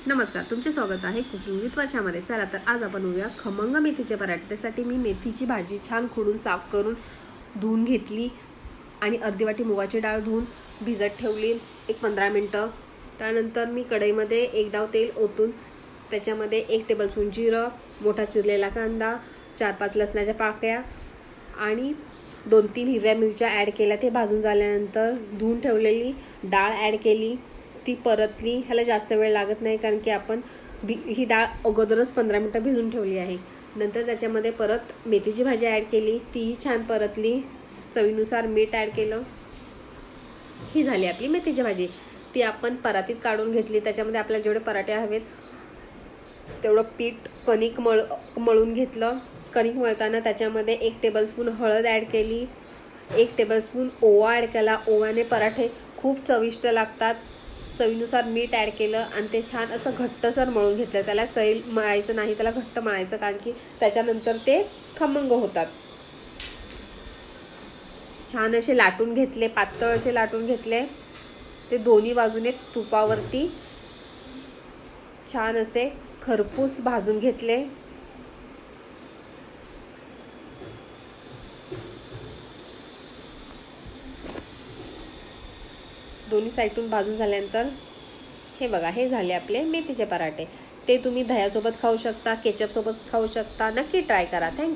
नमस्कार, तुमचे स्वागत आहे कुकिंग विथ वर्षामध्ये। चला तर आज आपण बघूया खमंग मेथीचे पराठे। त्यासाठी मी मेथीची भाजी छान खोडून साफ करून धुवून घेतली आणि अर्धी वाटी मुगाची डाळ धुवून भिजत ठेवली 15 मिनिटं। त्यानंतर मी कढईमध्ये एक डाव तेल ओतून त्याच्यामध्ये 1 टेबलस्पून जिरं, मोठा चिरलेला कांदा, 4-5 लसणाच्या पाकळ्या आणि 2-3 हिरव्या मिरच्या ॲड केल्या। ते भाजून झाल्यानंतर धुवून ठेवलेली डाळ ॲड केली, ती परतली। ह्याला जास्त वेळ लागत नाही कारण की आपण ही डाळ अगोदरच 15 मिनिटं भिजून ठेवली आहे। नंतर त्याच्यामध्ये परत मेथीची भाजी ॲड केली, तीही छान परतली। चवीनुसार मीठ ॲड केलं। ही झाली आपली मेथीची भाजी। ती आपण परातीत काढून घेतली। त्याच्यामध्ये आपल्याला जेवढे पराठे हवेत तेवढं पीठ कणिक मळून घेतलं। कणिक मळताना त्याच्यामध्ये 1 टेबलस्पून हळद ॲड केली, 1 टेबलस्पून ओवा ॲड केला। ओव्याने पराठे खूप चविष्ट लागतात। चवीनुसार मीठ ॲड केलं आणि ते छान असं घट्टसर मळून घेतलं। त्याला सैल मळायचं नाही, त्याला घट्ट मळायचं कारण की त्याच्यानंतर ते खमंग होतात। छान असे लाटून घेतले, पातळ असे लाटून घेतले। ते दोन्ही बाजूने तुपावरती छान असे खरपूस भाजून घेतले। दोन्ही साईडून भाजून झाल्यानंतर हे बघा, हे झाले आपले मेथीचे पराठे। ते तुम्ही दह्यासोबत खाऊ शकता, केचप सोबत खाऊ शकता। नक्की ट्राय करा। थँक्यू।